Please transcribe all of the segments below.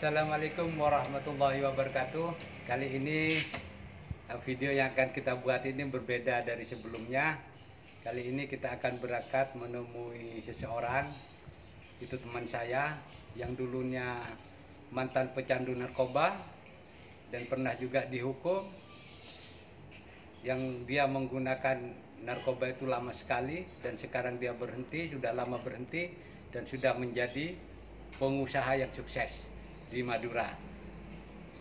Assalamualaikum warahmatullahi wabarakatuh. Kali ini video yang akan kita buat ini berbeda dari sebelumnya. Kali ini kita akan berangkat menemui seseorang. Itu teman saya yang dulunya mantan pecandu narkoba dan pernah juga dihukum. Yang dia menggunakan narkoba itu lama sekali dan sekarang dia berhenti, sudah lama berhenti dan sudah menjadi pengusaha yang sukses di Madura.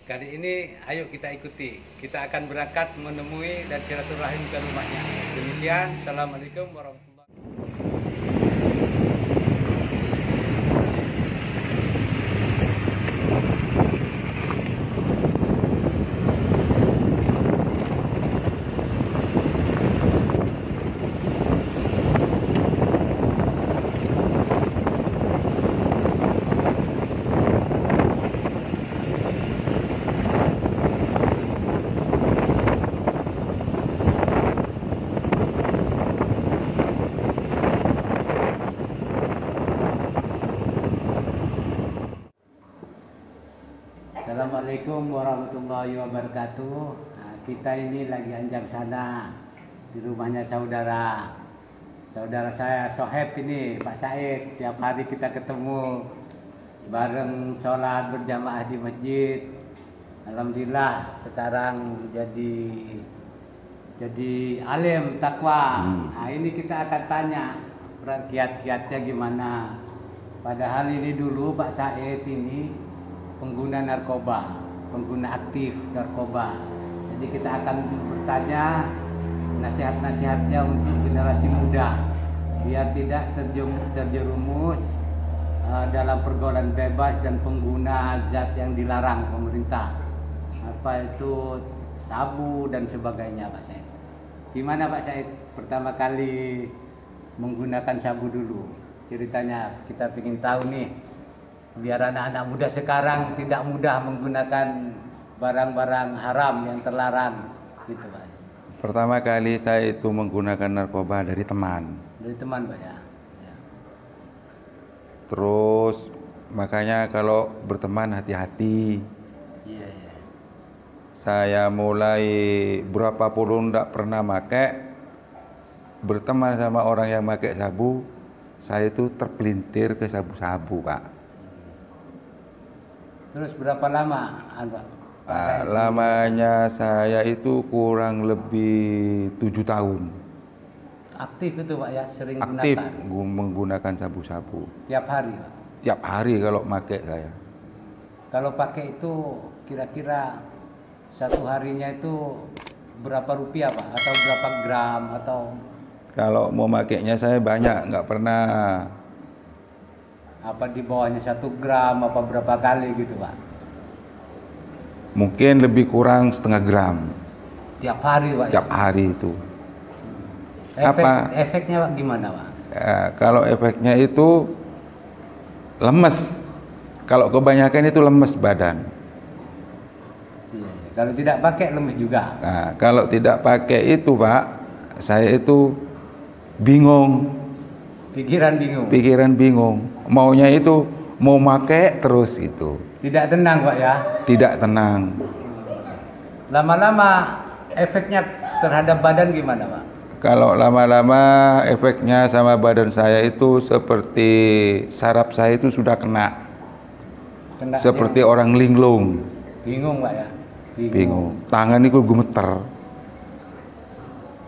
Kali ini ayo kita ikuti. Kita akan berangkat menemui dan silaturahim ke rumahnya. Demikian, assalamualaikum warahmatullahi wabarakatuh. Assalamualaikum warahmatullahi wabarakatuh. Nah, kita ini lagi anjang sana di rumahnya saudara saya Soheb ini, Pak Said. Tiap hari kita ketemu bareng sholat berjamaah di masjid. Alhamdulillah sekarang jadi alim takwa. Nah, ini kita akan tanya kiat-kiatnya gimana. Padahal ini dulu Pak Said ini pengguna narkoba, pengguna aktif narkoba. Jadi kita akan bertanya nasihat-nasihatnya untuk generasi muda biar tidak terjerumus dalam pergaulan bebas dan pengguna zat yang dilarang pemerintah. Apa itu sabu dan sebagainya, Pak Said. Gimana Pak Said pertama kali menggunakan sabu dulu? Ceritanya kita ingin tahu nih. Biar anak-anak muda sekarang tidak mudah menggunakan barang-barang haram yang terlarang gitu Pak. Pertama kali saya itu menggunakan narkoba dari teman. Dari teman Pak ya. Terus makanya kalau berteman hati-hati. Iya. Saya mulai berapa puluh tidak pernah pakai. Berteman sama orang yang pakai sabu, saya itu terpelintir ke sabu-sabu Pak. Terus berapa lama lamanya saya itu kurang lebih 7 tahun. Aktif itu Pak ya, sering aktif gunakan. Menggunakan sabu-sabu. Tiap hari Pak? Tiap hari kalau pakai saya. Kalau pakai itu kira-kira satu harinya itu berapa rupiah Pak? Atau berapa gram atau? Kalau mau makainya saya banyak, nggak pernah. Apa di bawahnya 1 gram, apa berapa kali gitu Pak? Mungkin lebih kurang setengah gram. Tiap hari Pak? Tiap hari itu. Efeknya Pak gimana Pak? Kalau efeknya itu lemes. Kalau kebanyakan itu lemes badan. Iya. Kalau tidak pakai lemes juga? Nah, kalau tidak pakai itu Pak, saya itu bingung. Pikiran bingung. Maunya itu mau pakai terus itu. Tidak tenang Pak ya? Tidak tenang. Lama-lama efeknya terhadap badan gimana Pak? Kalau lama-lama efeknya sama badan saya itu seperti saraf saya itu sudah kena seperti orang linglung. Bingung Pak ya? Bingung. Tangan itu gemeter.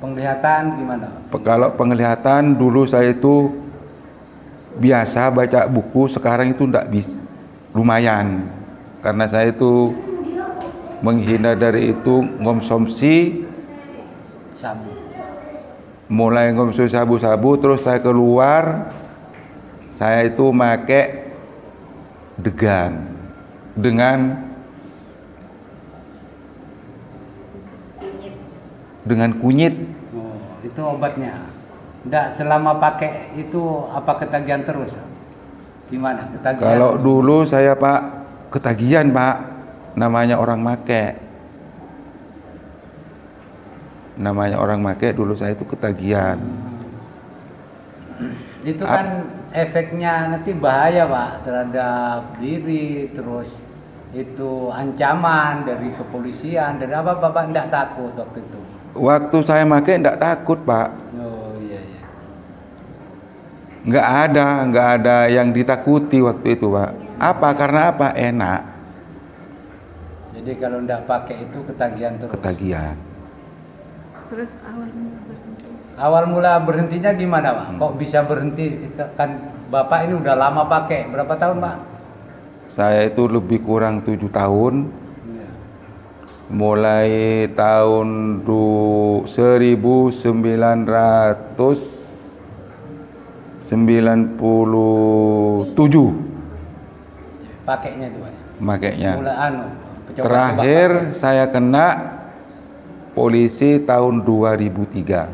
Penglihatan gimana Pak? Kalau penglihatan dulu saya itu biasa baca buku, sekarang itu enggak bisa. Lumayan. Karena saya itu menghindar dari itu ngonsumsi sabu. Mulai ngonsumsi sabu-sabu, terus saya keluar, saya itu pakai degan dengan kunyit. Oh, itu obatnya. Enggak selama pakai itu apa ketagihan terus? Gimana ketagihan? Kalau dulu saya Pak ketagihan Pak, namanya orang make. Dulu saya itu ketagihan. Itu kan efeknya nanti bahaya Pak terhadap diri, terus itu ancaman dari kepolisian, dari apa Bapak enggak takut waktu itu? Waktu saya pakai enggak takut, Pak. Oh iya iya. Nggak ada yang ditakuti waktu itu, Pak. Apa? Karena apa? Enak. Jadi kalau enggak pakai itu ketagihan terus. Ketagihan. Terus awal mula berhenti. Awal mula berhentinya gimana, Pak? Kok bisa berhenti? Kan Bapak ini udah lama pakai. Berapa tahun, Pak? Saya itu lebih kurang 7 tahun. Iya. Mulai tahun 1997 Pakainya itu, Pak. makanya. Mulai Terakhir saya kena polisi tahun 2003.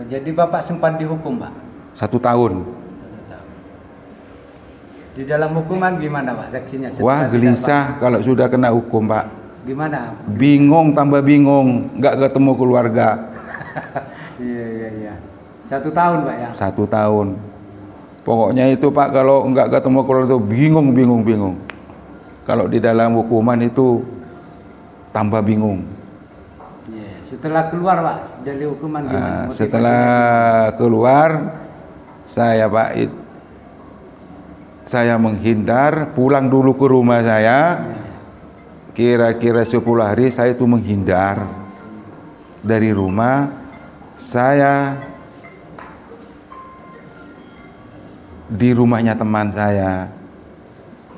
Jadi Bapak sempat dihukum, Pak? 1 tahun. Di dalam hukuman gimana, Pak, reaksinya? Wah, gelisah kalau sudah kena hukum, Pak. Gimana? Bingung, tambah bingung, nggak ketemu keluarga. Iya. 1 tahun, Pak, ya? 1 tahun. Pokoknya itu, Pak, kalau nggak ketemu keluarga itu bingung. Kalau di dalam hukuman itu tambah bingung. Iya. Setelah keluar, Pak, dari hukuman gimana? Setelah keluar, saya, Pak, saya menghindar, pulang dulu ke rumah saya. Kira-kira 10 hari saya itu menghindar dari rumah. Saya di rumahnya teman saya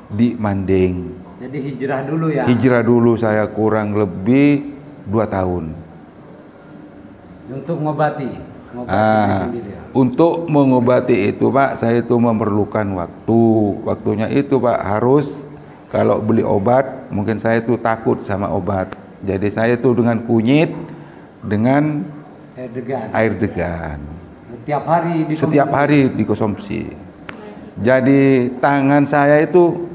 di Manding. Jadi hijrah dulu ya? Hijrah dulu saya kurang lebih 2 tahun. Untuk mengobati diri sendiri ya? Untuk mengobati itu, Pak, saya itu memerlukan waktu. Waktunya itu, Pak, harus kalau beli obat, mungkin saya itu takut sama obat. Jadi saya itu dengan kunyit, dengan air degan. Setiap hari dikonsumsi. Jadi tangan saya itu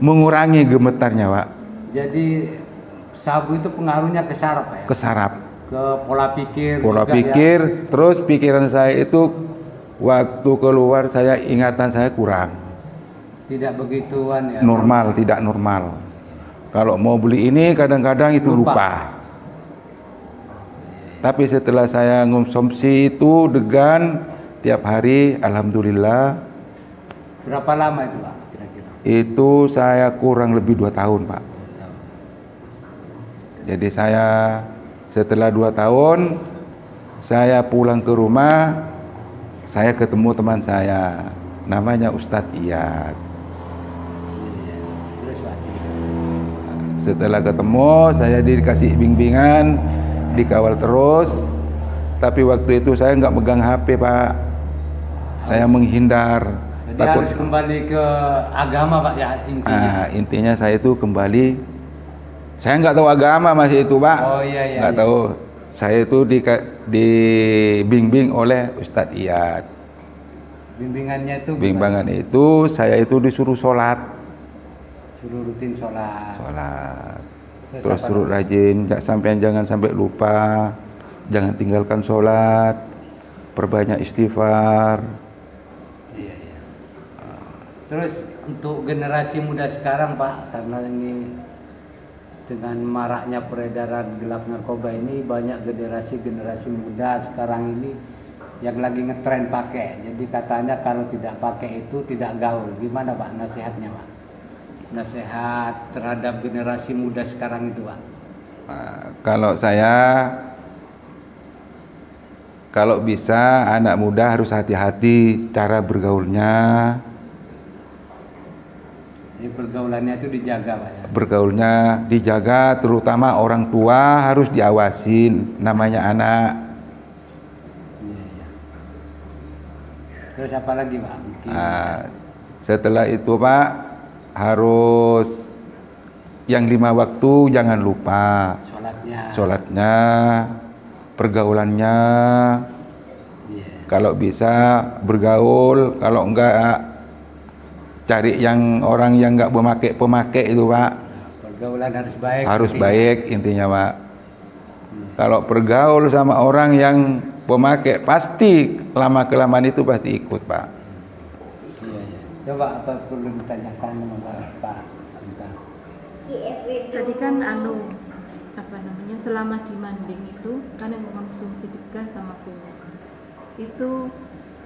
mengurangi gemetarnya, Pak. Jadi sabu itu pengaruhnya ke saraf, Pak, ya? Ke saraf. Ke pola pikir. Pola juga, pikir, ya? terus pikiran saya itu waktu keluar ingatan saya kurang. Tidak begituan ya? Normal, tidak normal. Kalau mau beli ini kadang-kadang itu lupa. Tapi setelah saya konsumsi itu degan tiap hari, alhamdulillah. Berapa lama itu, Pak, kira-kira? Itu saya kurang lebih 2 tahun, Pak. Jadi saya setelah 2 tahun, saya pulang ke rumah, saya ketemu teman saya, namanya Ustadz Iyad. Terus, Pak? Setelah ketemu, saya dikasih bimbingan, dikawal terus. Tapi waktu itu saya nggak megang HP, Pak. Saya menghindar. Jadi harus kembali ke agama, Pak, ya, intinya. Intinya saya itu kembali. Saya nggak tahu agama masih itu, Pak. Oh iya. Nggak tahu. Saya itu dibimbing oleh Ustadz Iyad. Bimbingannya itu? Bimbingan itu saya itu disuruh sholat. Suruh rutin sholat. Terus suruh rajin, jangan sampai lupa, jangan tinggalkan sholat, perbanyak istighfar. Iya. Terus untuk generasi muda sekarang, Pak, karena ini dengan maraknya peredaran gelap narkoba ini, banyak generasi muda sekarang ini yang lagi ngetren pakai. Jadi katanya kalau tidak pakai itu tidak gaul. Gimana, Pak, nasihatnya, Pak? Nasihat terhadap generasi muda sekarang itu, Pak? Kalau saya, kalau bisa anak muda harus hati-hati cara bergaulnya. Jadi pergaulannya itu dijaga, Pak, ya? Bergaulnya dijaga, terutama orang tua harus diawasin, namanya anak. Iya. Terus apa lagi, Pak? Setelah itu, Pak, harus yang 5 waktu jangan lupa. Sholatnya, pergaulannya. Yeah. Kalau bisa bergaul, kalau enggak cari yang orang yang enggak pemakai itu, Pak. Pergaulan harus baik. Harus baik intinya, Pak. Kalau bergaul sama orang yang pemakai, pasti lama-kelamaan itu pasti ikut, Pak. Iya. Coba apa perlu ditanyakan sama Pak? Tadi kan apa namanya, selama di Manding itu kan yang mengkonsumsi gas sama gula itu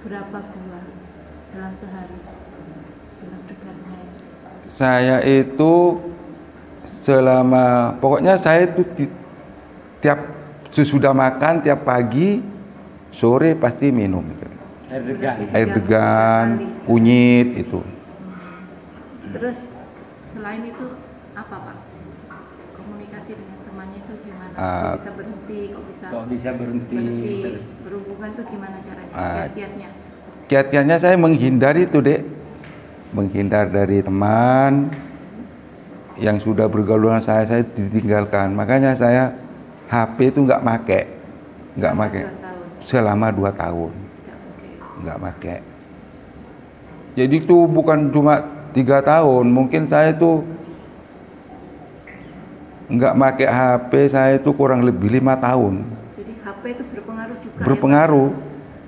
berapa gula dalam sehari dalam dekatnya? Saya itu pokoknya saya itu tiap sesudah makan tiap pagi sore pasti minum air degan, kunyit itu. Terus selain itu apa Pak? Komunikasi dengan temannya itu gimana? Kok bisa berhenti? Kok bisa berhenti? Berhubungan itu gimana caranya? Kiat-kiatnya? Kiat-kiatnya saya menghindar itu, Dek. Menghindar dari teman yang sudah bergaul dengan saya ditinggalkan. Makanya saya HP itu nggak pakai selama 2 tahun. Nggak pakai. Jadi itu bukan cuma 3 tahun, mungkin saya itu nggak pakai HP saya itu kurang lebih 5 tahun. Jadi HP itu berpengaruh juga. Berpengaruh. Ya,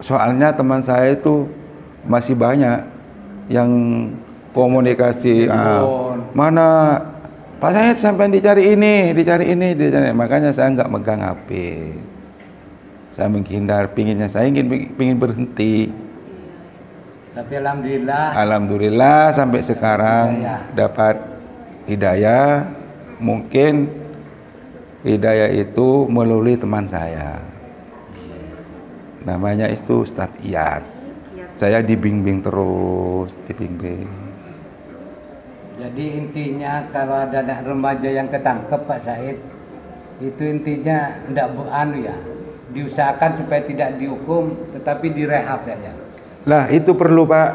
soalnya teman saya itu masih banyak yang komunikasi, mana Pak Said sampai dicari ini. Makanya saya nggak megang HP. Saya menghindar, saya ingin berhenti. Tapi alhamdulillah sampai sekarang dapat hidayah. Mungkin hidayah itu melalui teman saya. Namanya itu Ustadz Iyad. Saya dibimbing terus, Jadi intinya kalau ada anak remaja yang ketangkep Pak Said, itu intinya diusahakan supaya tidak dihukum, tetapi direhab ya. Lah itu perlu Pak,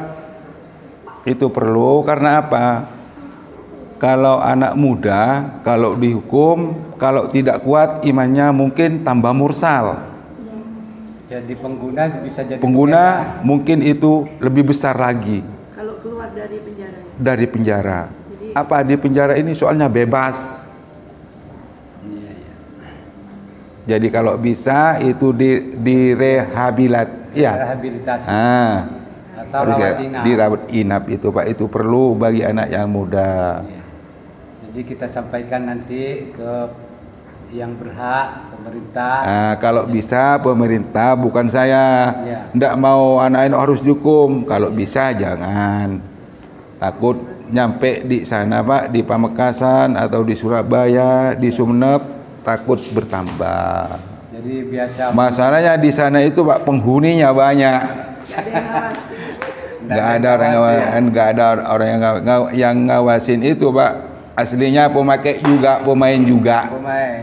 itu perlu karena apa? Kalau anak muda, kalau dihukum, kalau tidak kuat imannya mungkin tambah mursal. Jadi pengguna bisa jadi mungkin itu lebih besar lagi. Kalau keluar dari penjara. Dari penjara. Di penjara ini soalnya bebas. Jadi kalau bisa itu rehabilitasi. Atau rawat inap itu Pak, itu perlu bagi anak yang muda. Jadi kita sampaikan nanti ke yang berhak, pemerintah. Kalau bisa pemerintah, bukan saya. Nggak mau anak harus dihukum. Kalau bisa jangan. Takut nyampe di sana Pak, di Pamekasan atau di Surabaya, di Sumeneb, takut bertambah. Jadi biasa. Masalahnya di sana itu Pak, penghuninya banyak. Nggak ada orang ngawasin, nggak ada orang yang ngawasin itu Pak. Aslinya pemakai juga, pemain juga.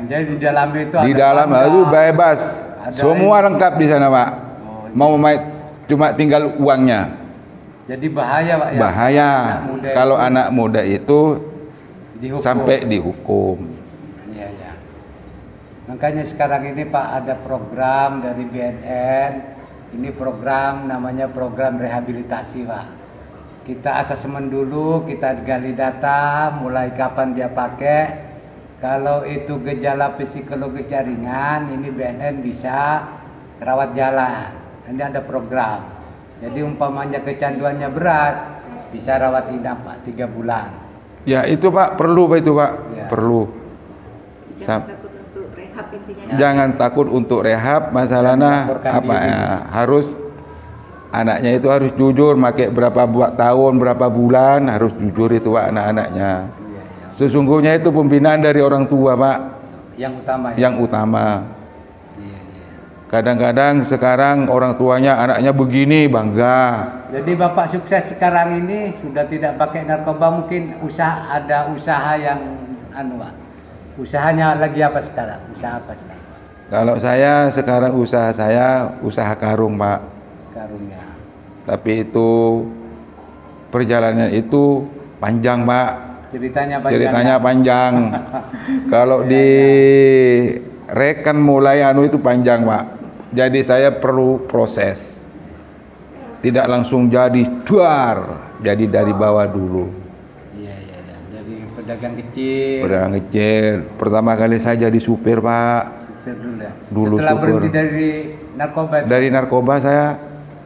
Jadi di dalam itu bebas. Semua lengkap di sana Pak. Mau main cuma tinggal uangnya. Jadi bahaya Pak ya. Bahaya. Kalau anak muda itu sampai dihukum. Iya. Makanya sekarang ini Pak ada program dari BNN. Ini program namanya program rehabilitasi Pak. Kita asesmen dulu, kita gali data, mulai kapan dia pakai. Kalau itu gejala psikologis ringan, ini BNN bisa rawat jalan. Ini ada program. Jadi umpamanya kecanduannya berat, bisa rawat inap Pak, 3 bulan. Ya itu Pak, perlu Pak itu Pak, perlu. Jangan takut untuk rehab intinya. Jangan takut untuk rehab, masalahnya harus anaknya itu harus jujur, pakai berapa tahun, berapa bulan, harus jujur itu Pak anak-anaknya. Sesungguhnya itu pembinaan dari orang tua Pak. Yang utama. Kadang-kadang sekarang orang tuanya anaknya begini bangga. Jadi Bapak sukses sekarang ini sudah tidak pakai narkoba, mungkin ada usaha yang usahanya lagi apa sekarang? Usaha apa sekarang? Kalau saya sekarang usaha karung Pak. Karungnya. Tapi itu perjalanan itu panjang Pak. Ceritanya panjang. Kalau direkan mulai itu panjang Pak. Jadi saya perlu proses. Tidak langsung jadi jadi dari bawah dulu. Iya. Jadi pedagang kecil. Pertama kali saya jadi supir Pak. Dulu setelah supir. Berhenti dari narkoba. Dari narkoba saya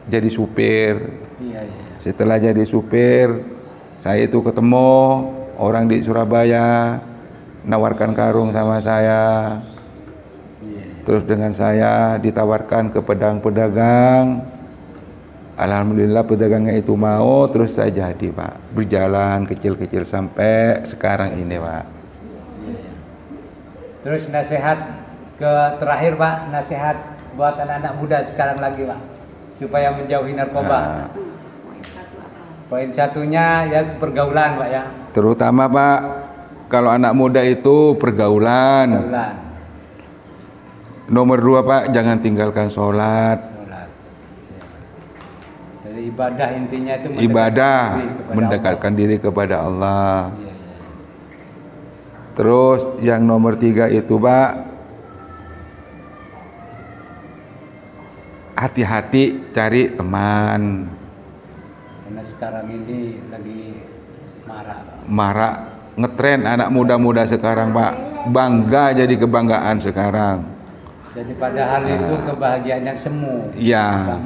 jadi supir. Iya. Setelah jadi supir, saya itu ketemu orang di Surabaya. nawarkan karung sama saya. Terus dengan saya ditawarkan ke pedagang. Alhamdulillah pedagangnya itu mau, terus saya jadi Pak. Berjalan kecil-kecil sampai sekarang ini Pak. Terus nasihat terakhir Pak, nasihat buat anak-anak muda sekarang lagi Pak, supaya menjauhi narkoba. Poin satunya ya pergaulan Pak ya. Terutama Pak, kalau anak muda itu pergaulan. Nomor 2 Pak, jangan tinggalkan sholat. Jadi ibadah intinya itu mendekatkan diri kepada Allah. Terus yang nomor 3 itu Pak, hati-hati cari teman. Karena sekarang ini lagi marak ngetren anak muda-muda sekarang Pak, bangga jadi kebanggaan sekarang. Jadi padahal itu kebahagiaan yang semu. Iya.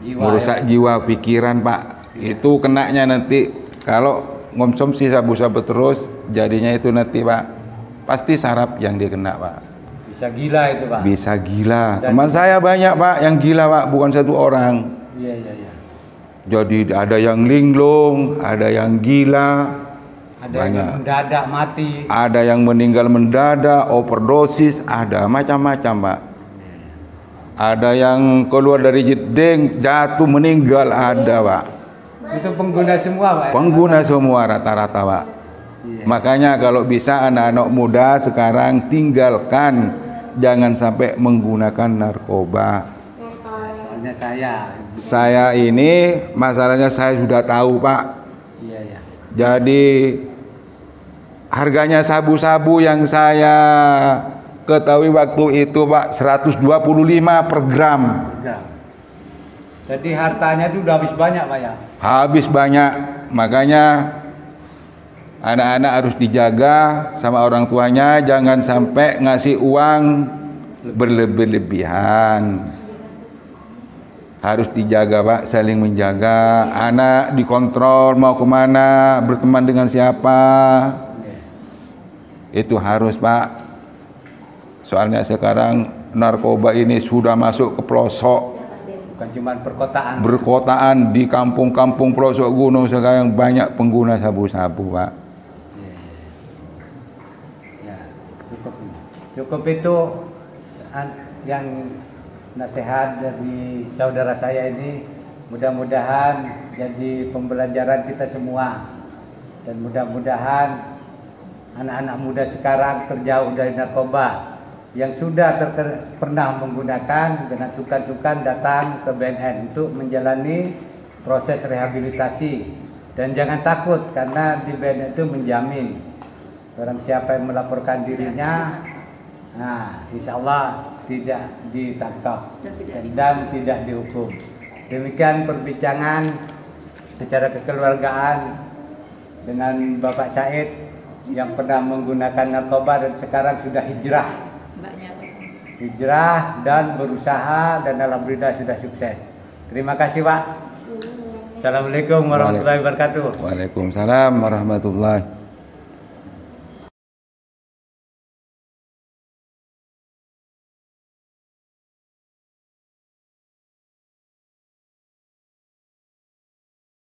Merusak jiwa, pikiran Pak. Ya. Itu kenanya nanti kalau ngonsumsi sabu-sabu terus, jadinya itu nanti Pak, pasti saraf yang dia kena Pak. Bisa gila itu Pak. Bisa gila. Teman saya banyak Pak yang gila Pak, bukan satu orang. Iya. Jadi ada yang linglung, ada yang gila. Ada yang mendadak mati. Ada yang meninggal mendadak, overdosis, ada macam-macam Pak. Ada yang keluar dari jeding, jatuh meninggal, ada Pak. Itu pengguna semua Pak? Pengguna semua rata-rata Pak. Iya. Makanya kalau bisa anak-anak muda sekarang tinggalkan, jangan sampai menggunakan narkoba. Soalnya saya ini masalahnya saya sudah tahu Pak. Iya. Jadi harganya sabu-sabu yang saya ketahui waktu itu Pak 125 per gram. Jadi hartanya itu udah habis banyak Pak ya? Habis banyak, makanya anak-anak harus dijaga sama orang tuanya, jangan sampai ngasih uang berlebihan. Harus dijaga Pak, saling menjaga. Anak dikontrol mau kemana, berteman dengan siapa. Itu harus Pak. Soalnya sekarang narkoba ini sudah masuk ke pelosok. Bukan cuma perkotaan. Perkotaan di kampung-kampung pelosok gunung sekarang banyak pengguna sabu-sabu Pak. Ya, cukup itu yang nasihat dari saudara saya ini. Mudah-mudahan jadi pembelajaran kita semua, dan mudah-mudahan anak-anak muda sekarang terjauh dari narkoba. Yang sudah pernah menggunakan, dengan sungkan-sungkan datang ke BNN untuk menjalani proses rehabilitasi. Dan jangan takut, karena di BNN itu menjamin barang siapa yang melaporkan dirinya, insya Allah tidak ditangkap dan tidak dihukum. Demikian perbincangan secara kekeluargaan dengan Bapak Said yang pernah menggunakan narkoba dan sekarang sudah hijrah dan berusaha, dan alhamdulillah sudah sukses. Terima kasih Pak. Assalamualaikum warahmatullahi wabarakatuh. Waalaikumsalam warahmatullahi